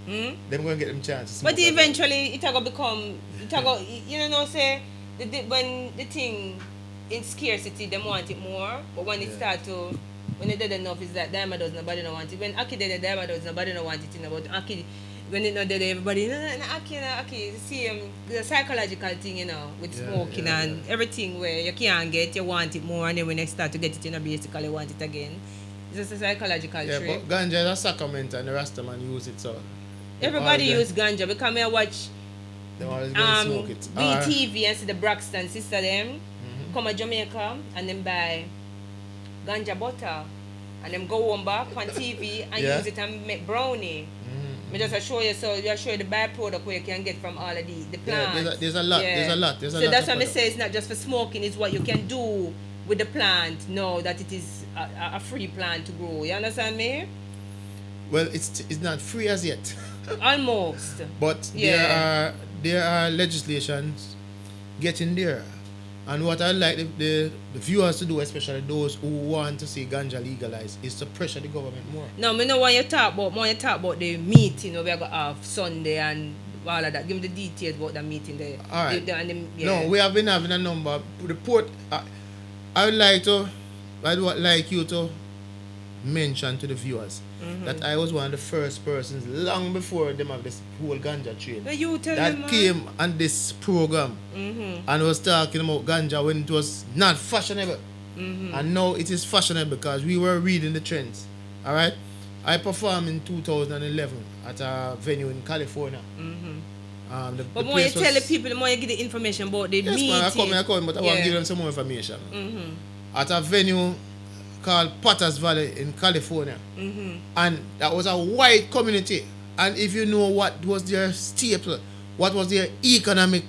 Them going to get them chance to smoke. But eventually, it will become, say, when the thing in scarcity, them want it more. But when it start to, when it dead enough, it's like diamond does nobody don't want it. When Aki dead, diamond does nobody don't want it. But Aki, when it not dead, everybody, Aki, see, the psychological thing, with smoking and everything where you can't get, you want it more, and then when you start to get it, basically you want it again. It's just a psychological trick. But ganja is a sacrament and the Rastaman use it, so. Everybody use ganja because I watch smoke it. BTV and see the Braxton sister them come to Jamaica and then buy ganja butter and then go home back on TV and use it and make brownie. I just show you, so you show you the byproduct where you can get from all of the plants. Yeah, there's a lot. So that's why I say it's not just for smoking, it's what you can do with the plant. Know that it is a free plant to grow. You understand me? Well, it's not free as yet. Almost. But there are legislations getting there. And what I like the viewers to do, especially those who want to see ganja legalized, is to pressure the government more. No, I know when you talk about the meeting we're going to have Sunday and all of that. Give me the details about the meeting there. All right. No, we have been having a number. Report. I would like you to mention to the viewers that I was one of the first persons long before them have this whole ganja train that came on this program and was talking about ganja when it was not fashionable, and now it is fashionable because we were reading the trends. All right, I performed in 2011 at a venue in California. But more you tell the people, the more you get the information about the meeting. Yes, man, I come, but I want to give them some more information. At a venue called Potters Valley in California. And that was a white community. And if you know what was their staple, what was their economic,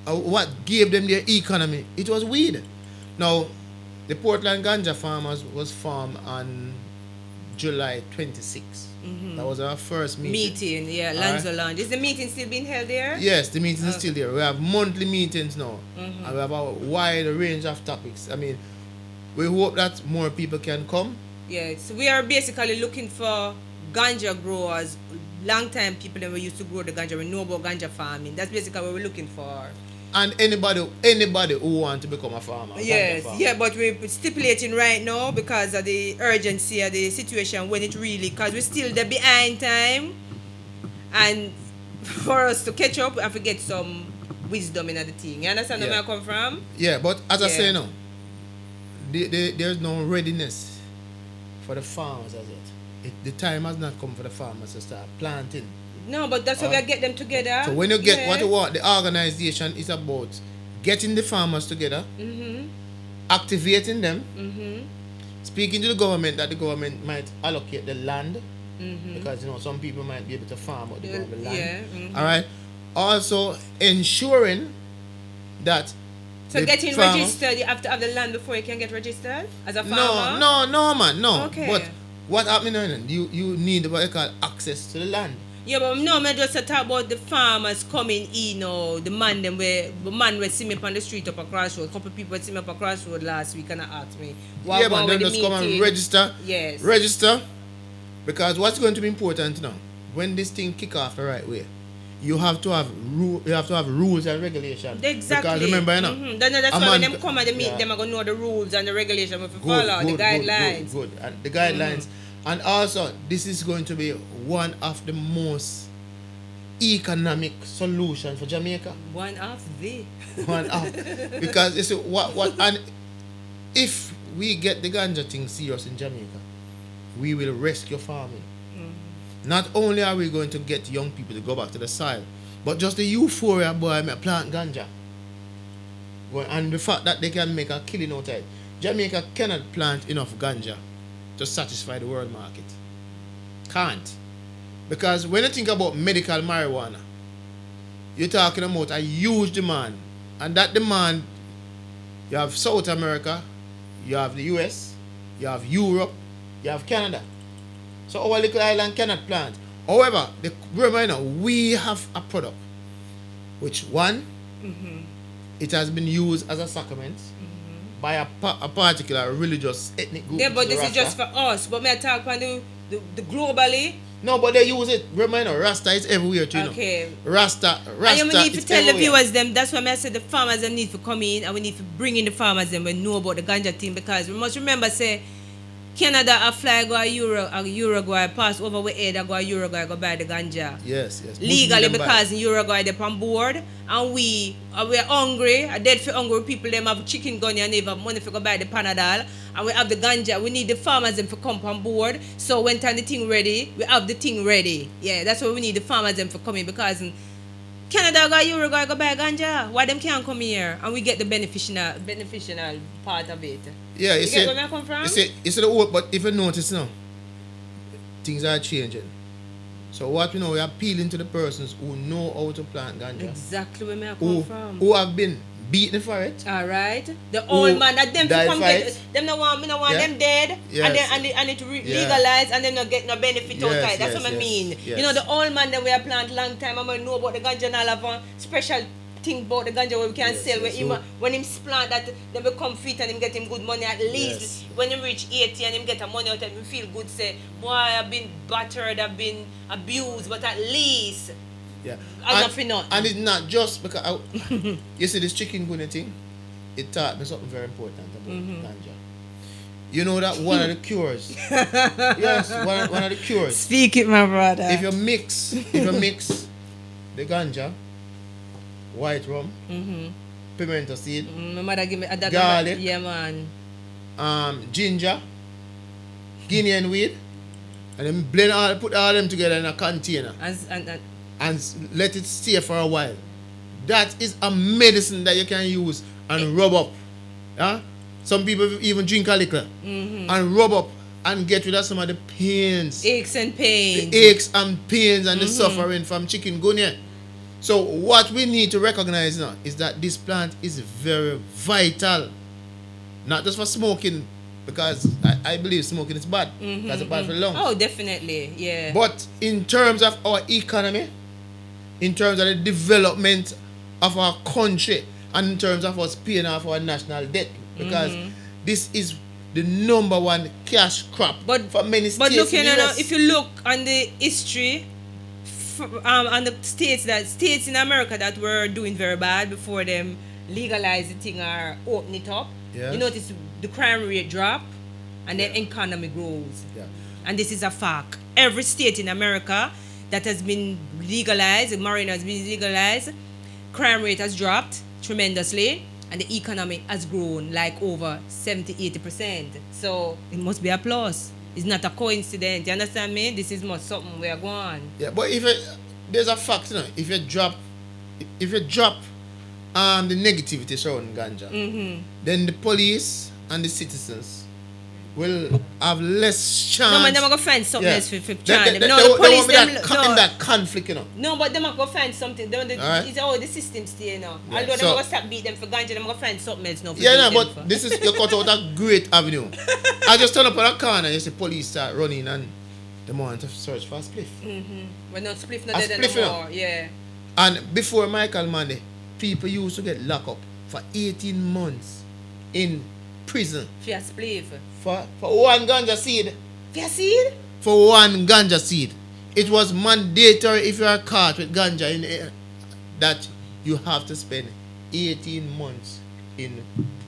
what gave them their economy, it was weed. Now, the Portland Ganja Farmers was formed on July 26th. That was our first meeting. Lanzo Lounge. Is the meeting still being held there? Yes, the meeting is still there. We have monthly meetings now. And we have a wide range of topics. I mean, we hope that more people can come. Yeah, so we are basically looking for ganja growers, long time people that we used to grow the ganja, we know about ganja farming. That's basically what we're looking for. And anybody who want to become a farmer. Yes, but we're stipulating right now because of the urgency of the situation when it really, because we're still there behind time, and for us to catch up, we have to get some wisdom in the thing. You understand where I come from? Yeah, but as I say now, there's no readiness for the farmers as yet. The time has not come for the farmers to start planting. No, but that's how we get them together. So when you get what the organization is about, getting the farmers together, activating them, speaking to the government that the government might allocate the land, because some people might be able to farm out the land. All right. Also ensuring that. So getting registered, you have to have the land before you can get registered as a farmer? No, man, no. Okay. But what happening? You need what you call access to the land. Yeah, but no, I just talk about the farmers coming in, the man will see me on the street up across road. A couple of people see me up across road last week and asked me. Man, then just come and register. Yes. Register. Because what's going to be important now, when this thing kick off the right way, you have to have rules and regulations. Exactly. Because remember, that's why when them come and they meet them, are going to know the rules and the regulations if you follow the guidelines. Good. And the guidelines. And also, this is going to be one of the most economic solutions for Jamaica. One of. Because you see, and if we get the ganja thing serious in Jamaica, we will rescue farming. Not only are we going to get young people to go back to the soil, but just the euphoria, boy, plant ganja. And the fact that they can make a killing out of it. Jamaica cannot plant enough ganja to satisfy the world market. Can't. Because when you think about medical marijuana, you're talking about a huge demand. And that demand, you have South America, you have the US, you have Europe, you have Canada. So our little island cannot plant. However, remember, we have a product which one, it has been used as a sacrament by a particular religious ethnic group. Yeah, but this is just for us. But may I talk about the globally, No, but they use it. Remember, Rasta is everywhere too. Okay. Rasta, And we need to it's tell the everywhere. viewers them. That's why I said the farmers them need to come in, and we need to bring in the farmers them and know about the ganja thing, because we must remember say Canada a fly go a Uruguay pass over we head go a Uruguay go buy the ganja. Yes. Legally, Muslim them because in Uruguay they're on board, and we're hungry, are dead for hungry people. Them have chicken gun and they have money for go buy the Panadol, and we have the ganja. We need the farmers them to come on board. So when time the thing ready, we have the thing ready. Yeah, that's why we need the farmers them for coming, because in Canada go Uruguay go buy ganja. Why them can't come here and we get the beneficial part of it? Yeah, you get where I come from? You see the old, but if you notice now, things are changing. So what we know, we are appealing to the persons who know how to plant ganja. Exactly where I come from. Who have been beaten for it. Alright. The old man that them to come get them no want them dead, yes. and it legalize and them not get no benefit out of it. That's what I mean. Yes. You know the old man that we have plant long time, I know about the ganja and all of a special thing about the ganja where we can sell where him, when him plant that them become fit and him get him good money at least when him reach 80 and him get a money out of it, him feel good, say, boy, I've been battered, I've been abused, but at least enough enough. And it's not just because you see this chikungunya thing, it taught me something very important about ganja. You know that one of the cures. Yes, one of the cures. Speak it, my brother. If you mix the ganja, white rum, pimento seed, my mother give me a garlic, yeah man, ginger, guinea weed, and then put all them together in a container and let it stay for a while. That is a medicine that you can use and rub up. Yeah? Some people even drink a liquor and rub up and get rid of some of the pains. Aches and pains. The aches and pains and the suffering from chikungunya. So what we need to recognize now is that this plant is very vital. Not just for smoking, because I believe smoking is bad. That's bad for the lungs. Oh, definitely, yeah. But in terms of our economy, in terms of the development of our country, and in terms of us paying off our national debt, because this is the number one cash crop for many states. But look, in the US. if you look on the history, on the states in America that were doing very bad before them legalize the thing or open it up, you notice the crime rate drop and the economy grows. And this is a fact. Every state in America that has been legalized, marijuana has been legalized, crime rate has dropped tremendously and the economy has grown like over 70-80%. So it must be a plus. It's not a coincidence. You understand me? This is more something we are going. Yeah, but there's a fact, you know, if you drop the negativity surrounding ganja, then the police and the citizens will have less chance. No, man, they're going to find something else for trying them. No, the police, in that conflict, you know. No, but they're going to find something. The system stay, you know. Although they're going to stop beat them for ganja, they're going to find something else now for but this is, you cut out a great avenue. I just turn up on a corner and you see police start running and they want to search for a spliff. When no spliff not dead anymore, And before Michael Monday, people used to get locked up for 18 months in prison. For a spliff. For one ganja seed. For a seed? For one ganja seed. It was mandatory if you are caught with ganja in the air that you have to spend 18 months in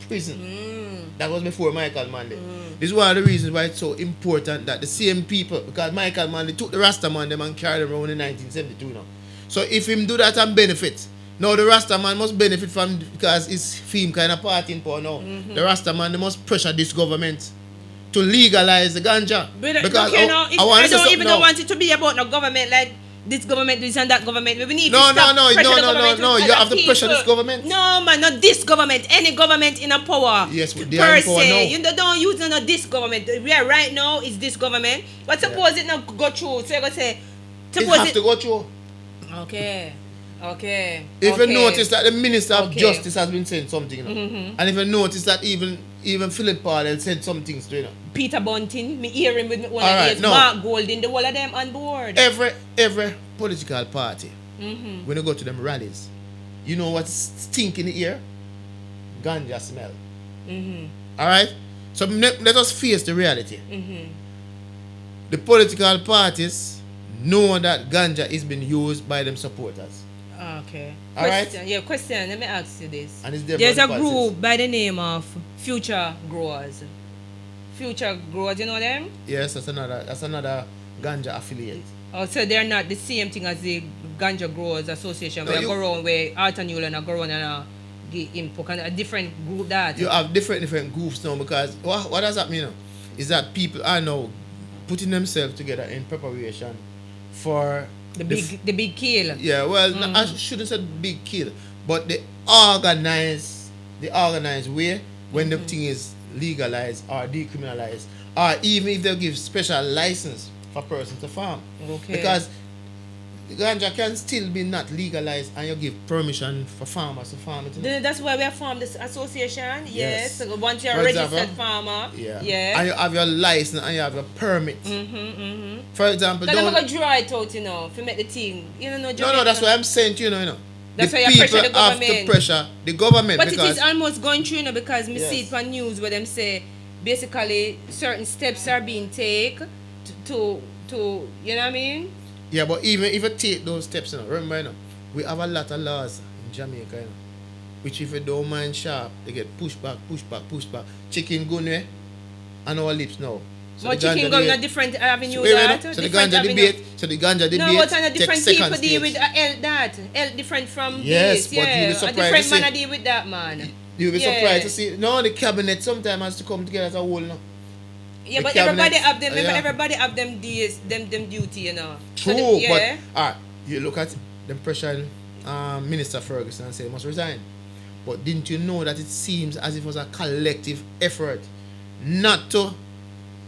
prison. That was before Michael Manley. This is one of the reasons why it's so important that the same people, because Michael Manley took the Rasta man them and carried them around in 1972 now. So if him do that and benefit, now the Rasta man must benefit from, because it's film kind of partying for now. The Rasta man, they must pressure this government to legalize the ganja. But because I don't want it to be about no government like this government, this and that government. We need to stop No. You have to pressure this government. No, man, not this government. Any government in a power. Yes, they are in power now. You don't use this government. Yeah, right now is this government. But suppose it not go through. So you're going to say, it has to go through. Okay. If you notice that the Minister of Justice has been saying something, you know, and if you notice that even Philip Paul said some things to, you know. Peter Bunting, me hear him with one of his Mark Golding, the whole of them on board. Every political party, when you go to them rallies, you know what's stinking in the air? Ganja smell. Alright? So let us face the reality. The political parties know that ganja is being used by them supporters. Okay. All right? Question. Yeah, question. Let me ask you this. And it's there There's for a the group by the name of Future Growers. Future Growers, you know them? Yes, that's another ganja affiliate. Oh, so they're not the same thing as the Ganja Growers Association No, where you- go around where Arthur Newland go around and give input and a different group that. You have different groups now, because what does that mean now? Is that people are now putting themselves together in preparation for the big kill. yeah, well, I shouldn't say big kill, but the organized way when the thing is legalized or decriminalized, or even if they give special license for person to farm. Okay. Because the ganja can still be not legalized and you give permission for farmers to farm it. That's why we have formed this association. Yes. Yes. So once you're a For registered example, farmer. Yeah. Yeah. And you have your license and you have your permit. For example, But I'm don't. gonna draw it out, if you make the thing. You know, No, that's what I'm saying to you, you know. That's the why you people pressure the have to government. pressure the government, But because it is almost going through, because me see Yes. it on news where them say basically certain steps are being taken to you know what I mean? yeah, but even if you take those steps, remember, we have a lot of laws in Jamaica, which if you don't mind sharp, they get pushed back. Chicken gun and our lips now. So But the chicken ganja gun debate- a different avenue Wait, that. no. So the different ganja avenue. debate, No, but on a take different second people deal stage. with health that. Health different from Yes, this. but you'll be Yeah. A surprised different to man see- a deal with that, man. You'll be Yeah. surprised to see. No, the cabinet sometimes has to come together as a whole now. Yeah, The but cabinet, everybody have them. yeah. Everybody have them days, them duty, True, So yeah. but you look at the pressure Minister Ferguson and say he must resign. But didn't you know that it seems as if it was a collective effort not to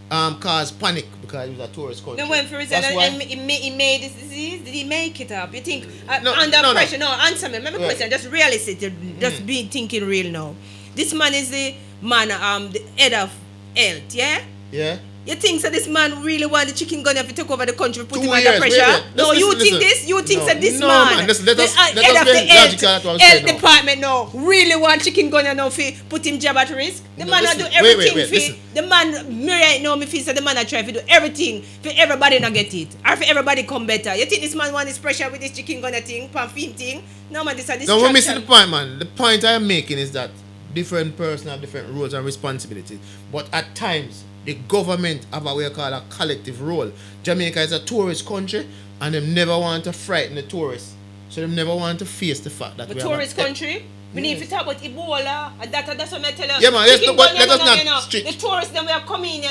cause panic because it was a tourist country? No, when for reason That's why- he made this disease, did he make it up? You think No, under no. pressure? No, answer me. Remember Right. question, just realistic, just be thinking real now. This man is the man, the head of health, yeah? Yeah. You think so this man really want the chicken gun if he took over the country, put 2 him under years, pressure? wait. No, you Listen. think this? You think No. that this No, man, man. Let us head be of the logical at what I'm saying health now. department now, really want chicken gun now for put him job at risk? The No, man listen. do Wait, everything wait, for listen. the man, me right now, me feel say the man I try to do everything for everybody not get it. Or for everybody come better. You think this man want this pressure with this chicken gun thing, pan thing? No man, this is No, we're missing the point, man. The point I am making is that different persons have different roles and responsibilities. But at times, the government have what we call a collective role. Jamaica is a tourist country, and they never want to frighten the tourists. So they never want to face the fact that But we have a- tourist country, we need to talk about Ebola. And that's what I tell you. Yeah, man, let's Chicken not- gun, let us not you know. strict. The tourists them we are coming,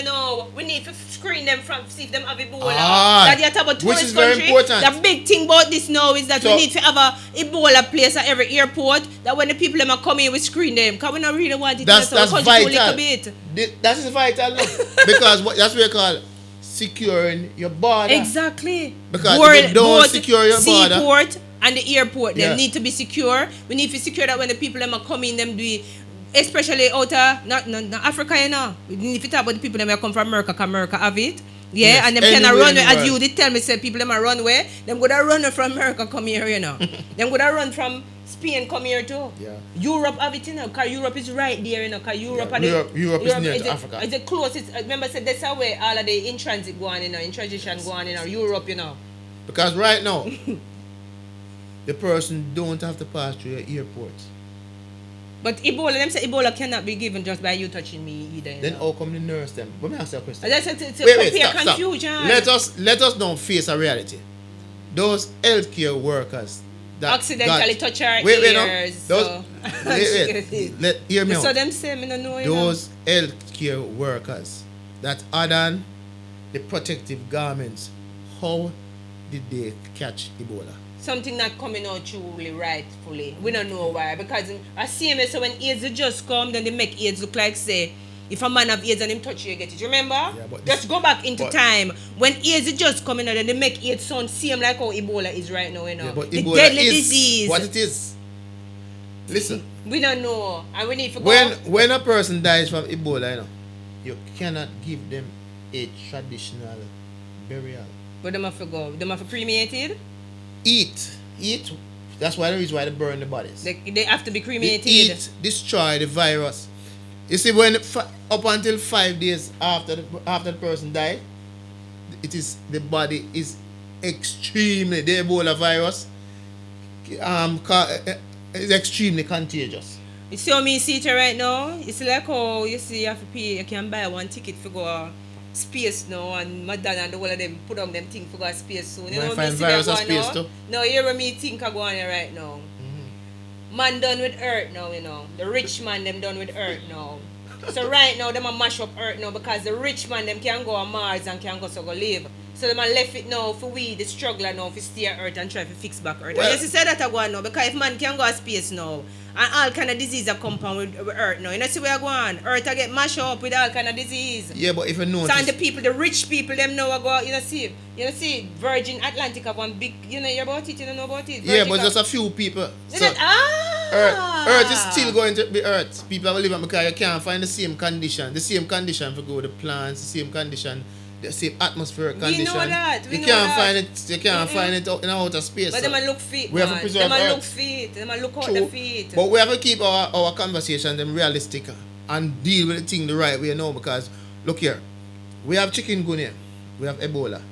we need to screen them from see if them have Ebola. Ah, That you talk about which tourist is very country. important. The big thing about this now is that So- we need to have a Ebola place at every airport. That when the people them are coming, we screen them. Because we not really want it That's in our country too vital. little bit. That is vital, no? Because that's what we call securing your border. Exactly. Because if you don't both secure your border- seaport and the airport, Yeah. they need to be secure. We need to secure that when the people them are coming, them do it, especially out of not Africa, We need to talk about the people them that come from America, because America have it. Yeah, Yes, and them kind of anywhere run in the as world. you did tell me, say people them are run where them go to run from America come here, them go to run from Spain come here too. Yeah. Europe have it, because Europe is right there, because Europe, Yeah, are the- Europe is near to the- Africa. It's the closest. Remember, said that's how way all of the in transit go on, in transition go on in Europe, Because right now, the person don't have to pass through your airport. But Ebola, them say Ebola cannot be given just by you touching me either. Then how come the nurse them? Let me ask you a question. That's it's Wait, compare stop. confusion. Let us now face a reality. Those healthcare workers that Accidentally touch our wait, no. ears. Those, so. hear me So out. them say, me no know. Those healthcare workers that had on the protective garments, how did they catch Ebola? Something not coming out truly rightfully. We don't know why. Because I see me, so when AIDS just come, then they make AIDS look like, say, if a man have AIDS and him touch you, you get it. Remember? Yeah, but just go back into time. When AIDS just coming out, then they make AIDS sound same like how Ebola is right now, Yeah, but the Ebola deadly is disease. what it is. Listen, We don't know. And we need to go. when a person dies from Ebola, you cannot give them a traditional burial. But them have to go. Them have to cremated. Eat. That's why the reason why they burn the bodies. They have to be They cremated. eat, destroy the virus. You see, when up until 5 days after the person died, the body is extremely, the Ebola virus is extremely contagious. You see how me see it right now? It's like how you see you have to pay, you can buy one ticket for go space now, and Madonna and all of them put on them thing for go space soon. You know find me see virus that of going space now? too? No, you hear me think I go on here right now. Man done with Earth now, you know. The rich man them done with Earth now. So right now them a mash up Earth now because the rich man them can go on Mars and can go live. So them a left it now for we the struggler now for stay on Earth and try to fix back Earth. Well, and yes, you say that I go on now because if man can go to space now and all kind of disease are compound with Earth now. You know see where I go on? Earth I get mashed up with all kind of disease. Yeah, but if you notice, So and the people, the rich people, them know I go. You know see, Virgin Atlantic have one big. You know about it. You don't know about it. yeah, but just a few people. So Ah. Earth is still going to be Earth. People will live on because you can't find the same condition for go the plants, the same condition, the same atmospheric condition. We know that. You can't find it. You can't find it out in outer space. But them a look fit. We have to preserve them a Earth. look fit. Them a look out True. the feet. But we have to keep our conversation them realistic and deal with the thing the right way now because look here, we have chikungunya, we have Ebola.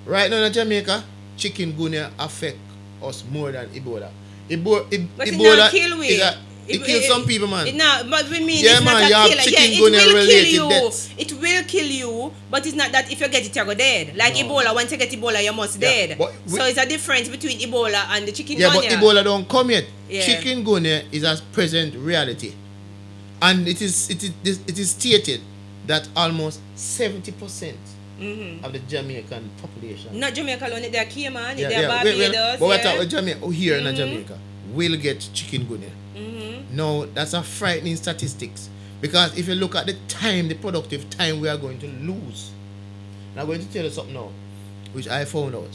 Right now in Jamaica, chikungunya affect us more than Ebola. But Ebola it not kill we. it kills some people, man. But we mean Yeah, it's man, not you a have killer. Yeah, it chikungunya will kill related you. deaths. It will kill you, but it's not that if you get it, you go dead. Like No. Ebola, once you get Ebola, you're most Yeah, dead. but So it's a difference between Ebola and the chikungunya. Yeah, but Ebola don't come yet. Yeah. Chikungunya is a present reality, and it is stated that almost 70% of the Jamaican population. Not Jamaica alone, they're Cayman, Yeah, they're yeah. Barbados. But we're yeah. talking Jamaica here in Jamaica will get chikungunya. No, that's a frightening statistics because if you look at the time, the productive time we are going to lose. And I'm going to tell you something now, which I found out.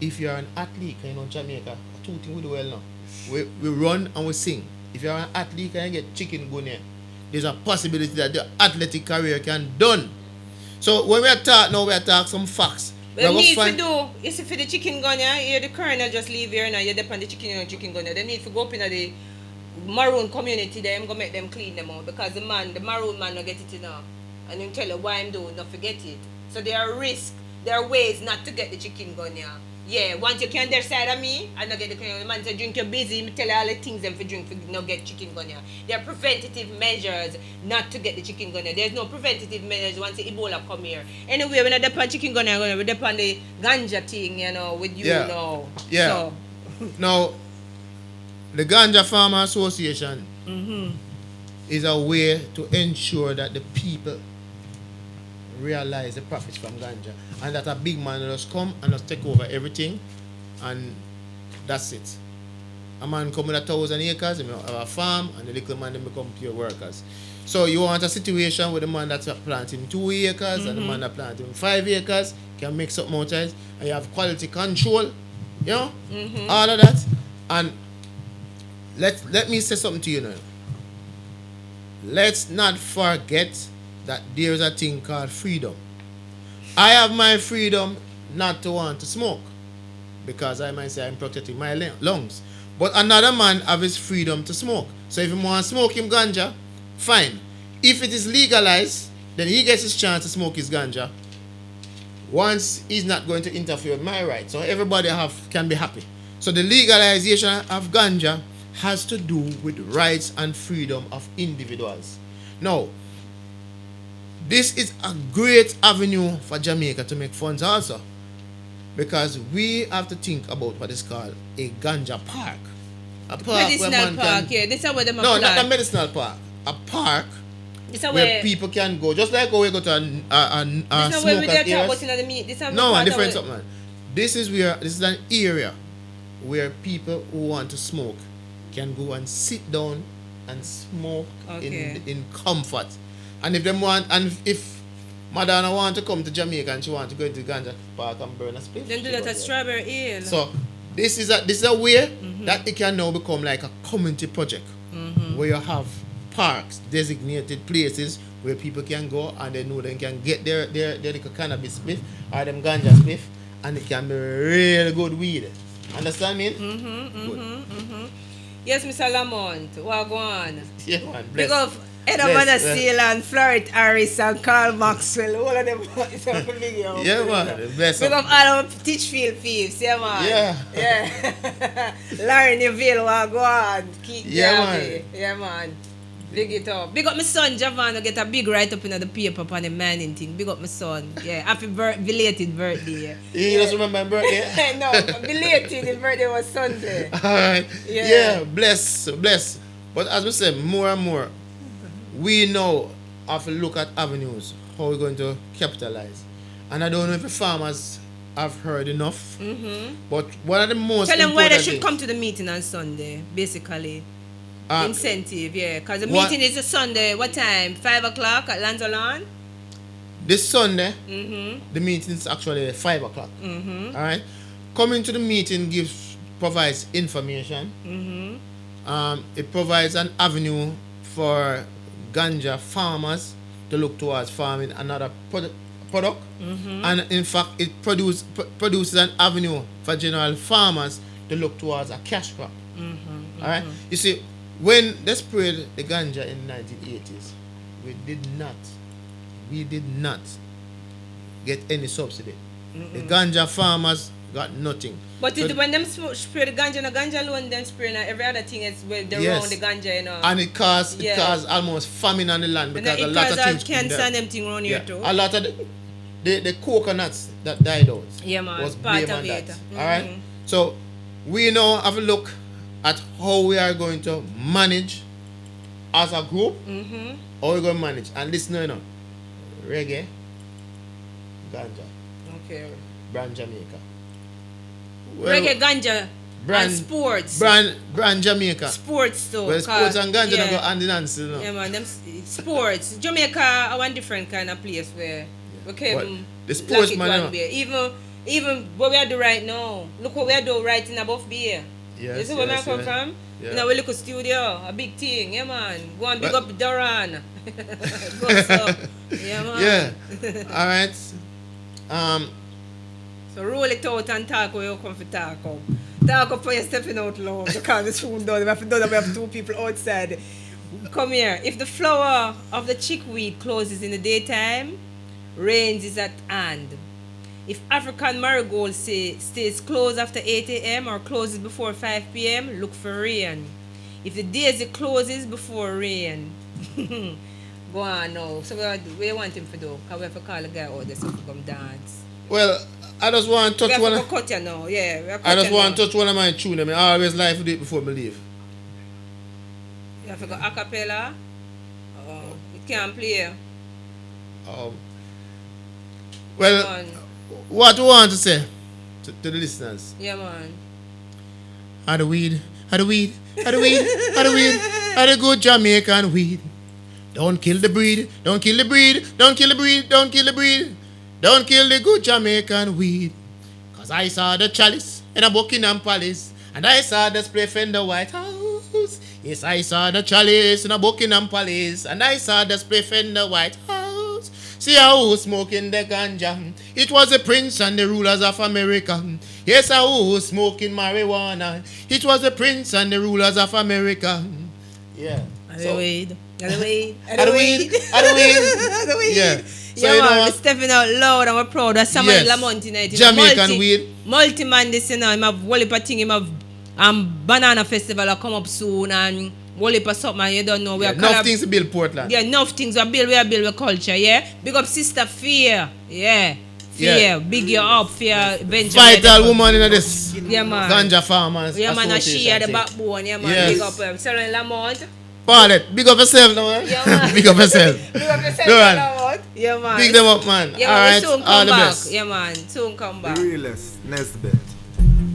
If you're an athlete, you know, Jamaica, two things we do well now. We run and we sing. If you're an athlete and you get chikungunya, there's a possibility that the athletic career can done. So when we are talking now, we are talking some facts. But they need to do, you see for the chikungunya, here the colonel just leave here now, you depend on the chikungunya. They need to go up in the maroon community, them go make them clean them out because the maroon man no get it now. And him tell you why I'm doing, not forget it. So there are risks, there are ways not to get the chikungunya. Yeah, once you can their side of me, I not get the chikungunya. Man say drink you're busy, me tell you all the things them for drink for not get chikungunya. There are preventative measures not to get the chikungunya. There's no preventative measures once the Ebola come here. Anyway, we're not depend chikungunya, we're depend the ganja thing, you know, with you now. Yeah. So, now, the Ganja Farmer Association is a way to ensure that the people realize the profits from ganja and that a big man will just come and just take over everything and that's it. A man come with 1,000 acres, he have a farm, and the little man then become pure workers. So you want a situation where the man that's planting 2 acres and the man that planting 5 acres can make something out of it, and you have quality control, you know, all of that. And let me say something to you now. Let's not forget that there is a thing called freedom. I have my freedom not to want to smoke because I might say I'm protecting my lungs. But another man have his freedom to smoke. So if he want to smoke him ganja, fine. If it is legalized, then he gets his chance to smoke his ganja. Once he's not going to interfere with my rights. So everybody can be happy. So the legalization of ganja has to do with rights and freedom of individuals. Now, this is a great avenue for Jamaica to make funds also, because we have to think about what is called a ganja park. A park medicinal park, yeah. This is where them no, not a medicinal park. A park where people can go, just like how we go to a this where we talk about in the meat. This is no, different something. This is an area where people who want to smoke can go and sit down and smoke in comfort. And if them want, and if Madonna want to come to Jamaica and she want to go to Ganja Park and burn a spliff, then do that at Strawberry Hill. So this is a way that it can now become like a community project where you have parks, designated places where people can go and they know they can get their little cannabis spliff or them ganja spliff, and it can be really good weed. Understand me? Yes, Mr. Lamont. Wagwan. Yeah, man. Big Bless. Edomana Seal and Florida Harris and Carl Maxwell. All of them is a big yo. Yeah, man. Bless Big up. up all of Teachfield thieves. Yeah, man. Yeah. Larry Neville, go on. Keep Man. Yeah, man. Big it up. Big up my son, Javan, get a big write-up in the paper on the manning thing. Big up my son. Yeah, happy belated birthday. You just remember my birthday? No, belated. His birthday was Sunday. Alright. Yeah. Yeah, bless. But as we said, more and more, we now have to look at avenues, how we're going to capitalize. And I don't know if the farmers have heard enough. But one of the most Tell them why they should things- come to the meeting on Sunday, basically. Uh, Incentive, yeah. Because the what- meeting is a Sunday. What time? 5 o'clock at Lanzalan? This Sunday, Mm-hmm. the meeting is actually 5 o'clock. Mm-hmm. Alright? Coming to the meeting provides information. Mm-hmm. It provides an avenue for ganja farmers to look towards farming another product. And in fact, it produces an avenue for general farmers to look towards a cash crop. Alright? You see, when they sprayed the ganja in the 1980s, we did not get any subsidy. The ganja farmers got nothing. But So- when them spray the ganja alone, them spray now every other thing is where they Yes. round the ganja, you know. And it caused Yeah. almost famine on the land And because then a it lot cause of all things cancer there. and them thing around here too. A lot of the coconuts that died out Yeah, man, was part blame of on it. that. Alright? So we now have a look at how we are going to manage as a group. How we're going to manage. And listen, you know, reggae, ganja, Okay. brand Jamaica. Reggae, ganja, brand- and sports. Brand Jamaica. Sports too. Well, sports and ganja yeah. go hand in hand still, you know. Yeah, man, them sports. Jamaica are one different kind of place where we came. But the sports like it man, one you know. beer. Even what we are doing right now. Look what we are doing right in above beer. Yes, You see where yes, I come yes. from? Yeah. In our little studio, a big thing. Yeah, man. Go and big But- up Duran. Go so. Yeah, man. Yeah. Alright. So roll it out and talk where you come for talk up. Talk up for you stepping out loud. Because it's soon done. We have 2 people outside. Come here. If the flower of the chickweed closes in the daytime, rains is at hand. If African marigold stays closed after 8 a.m. or closes before 5 p.m., look for rain. If the daisy closes before rain, go on now. So what do you want him to do? Because we have to call the guy out there so he come dance. Well, I just want to We touch have one. to cut you now. Yeah, we have to I cut just you want now. to touch one of my tunes. I mean, I always like to do it before I leave. You have to go a cappella. It can't play. Well, Man. what do you want to say to the listeners? Yeah, man. Had the weed, had the weed, had the weed, had the weed, had the good Jamaican weed. Don't kill the breed, don't kill the breed, don't kill the breed, don't kill the breed. Don't kill the good Jamaican weed. Cause I saw the chalice in a Buckingham Palace. And I saw the spliff in the White House. Yes, I saw the chalice in a Buckingham Palace. And I saw the spliff in the White House. See how who smoking the ganja. It was the prince and the rulers of America. Yes, I was smoking marijuana. It was the prince and the rulers of America. Yeah. The weed. The weed. Had the weed, had the weed. The weed. Yeah. So Yeah, you know man, we're what? stepping out loud and we're proud. That's somebody Yes. Lamont tonight. Jamaican weed. Multi-man this, you know. Him have whole heap of thing. Him have Banana Festival will come up soon and whole heap of something you don't know. We are Enough things to build Portland. Yeah, enough things. We build with culture, yeah? Big up Sister Fear. Yeah. Fear. Yeah. Big you up, Fear. Benjamin. Vital woman in this Yeah, man. ganja farmers. Yeah, man, and she had the Association thing. backbone. Yeah, man. Yes. Big up him. Sarah Lamont. Paulette, big up yourself now, man. Yeah, man. Big up yourself. Big up yourself, Go on. Lamont. Yeah, man. Big them up, man. Yeah, All man, we right, soon all come the back. best. Yeah, man, soon come back. Realest Nesbet.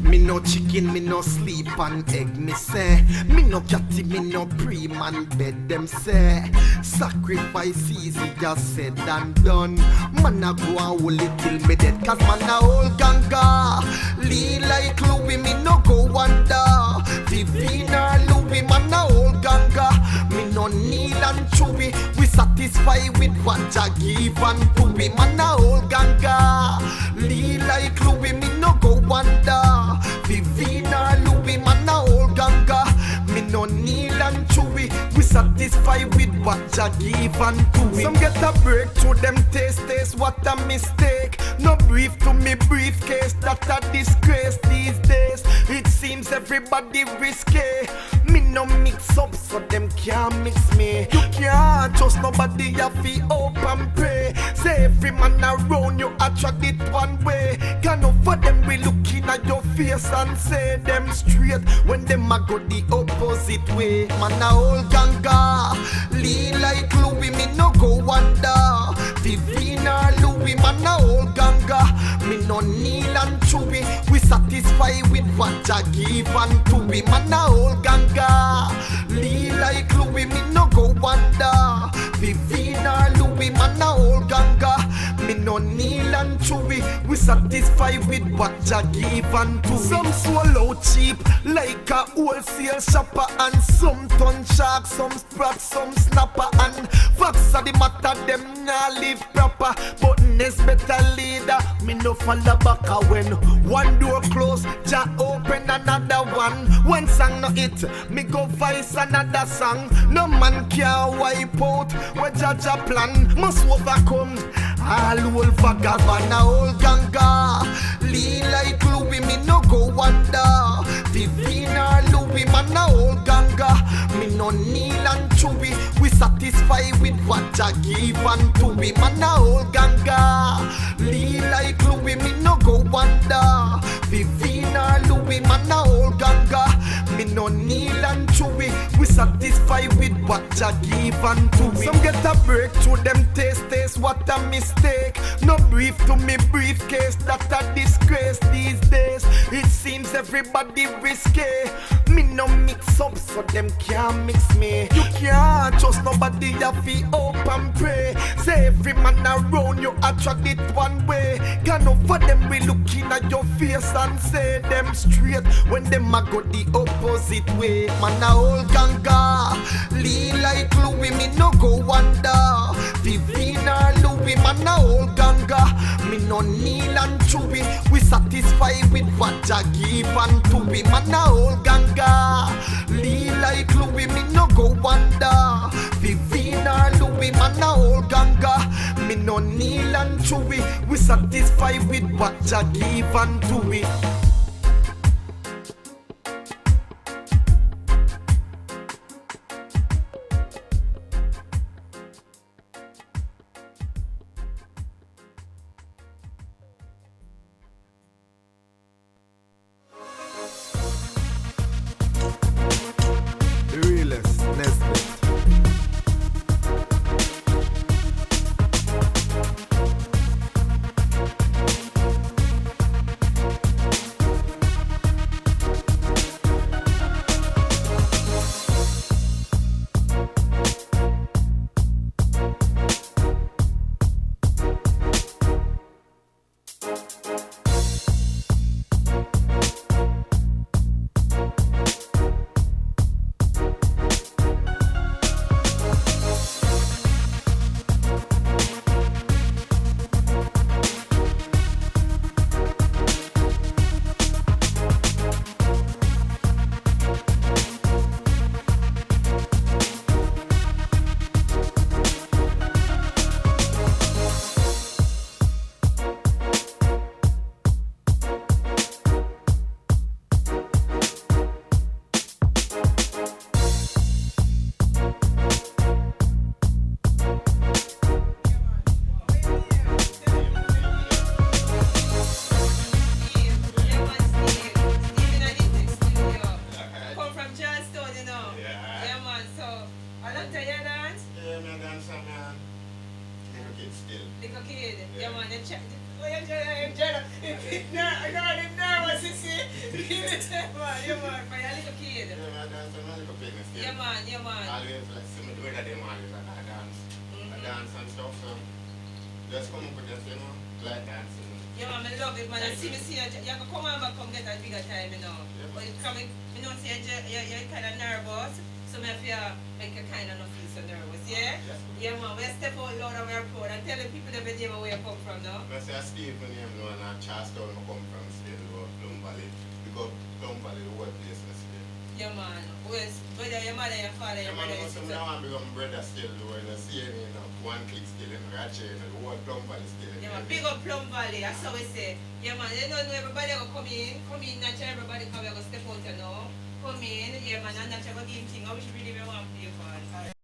Me no chicken, me no sleep on egg, me say. Me no catty, me no pre-man bed, them say. Sacrifice easy, just said and done. Man a go and hold it till me dead, cause man a old ganga. Lee like Louis, me no go wonder. Vivina Louis, man a old ganga. Me no need and chewy. We satisfy with what I give and do we. Man a old ganga. Lee like Louis, me no go wonder. Vivina Louis, man a old ganga. Me no need and chewy. we satisfy with what Jah give unto we. Some get a breakthrough, them taste what a mistake. No brief to me briefcase, that a disgrace these days. It seems everybody risky. Me no mix up, so them can't mix me. You can't trust nobody, you fi hope and pray. Say every man around you attract it one way. Can no for them we looking at your face and say them straight when them a go the opposite way. Man a whole ganga, lean like Louis, me no go wonder. Vivina Louis, man a whole ganga. Me no kneel and chewy, we satisfy with what Jah give unto we. Man a whole ganga, lean like Louis, me no go wonder. Vivina Louis, man a whole ganga. Me no kneel and chewy, we satisfy with what Jah give unto we. Some swallow cheap like a wholesale shopper, and some ton shark, some sprat, some snapper, and facts are the matter, them nah live proper. But next better leader, me no follow back. When one door close, Jah open another one. One song no hit, me go vice another song. No man can wipe out what Jah plan must overcome. All whole vagabond, a whole ganga. Lean like Louis, me no go wonder. Divina Louis, man a whole ganga. Me no kneel and chewy, we satisfy with what Jah give unto we. Man a whole ganga. Lean like Louis, me no go wonder. Divina Louis, man a whole ganga. Me no kneel and chewy, we satisfy with what Jah give unto we. Some get a breakthrough, them taste what a mistake. No brief to me briefcase, that a disgrace these days. It seems everybody risky. Me no mix up, so them can't mix me. You can't trust nobody, you fi hope and pray. Say every man around you attract it one way. Can no for them we looking at your face and say them straight when them a go the opposite way. Man a whole ganga, lean like Louis, me no go wonder. Vivina Louis, man a whole ganga. Me no kneel and chewy, we satisfy with what Jah give unto we. Man a whole ganga, lean like Louis, me no go wonder. Vivina Louis, man a whole ganga. Me no kneel and chewy, we satisfy with what Jah give unto we. Yeah, man. Whether your mother, your father, your brother, your sister. I become brother still, though, and I see any, you know, one click still in Ratchet, and the whole Plum Valley still in Yeah, man. Big up Plum Valley, that's how we say. Yeah, man. You don't know everybody will come in, natural, everybody come, you go step out, you know. Come in, yeah, man, and natural, go give him thing. I wish really we want to play for.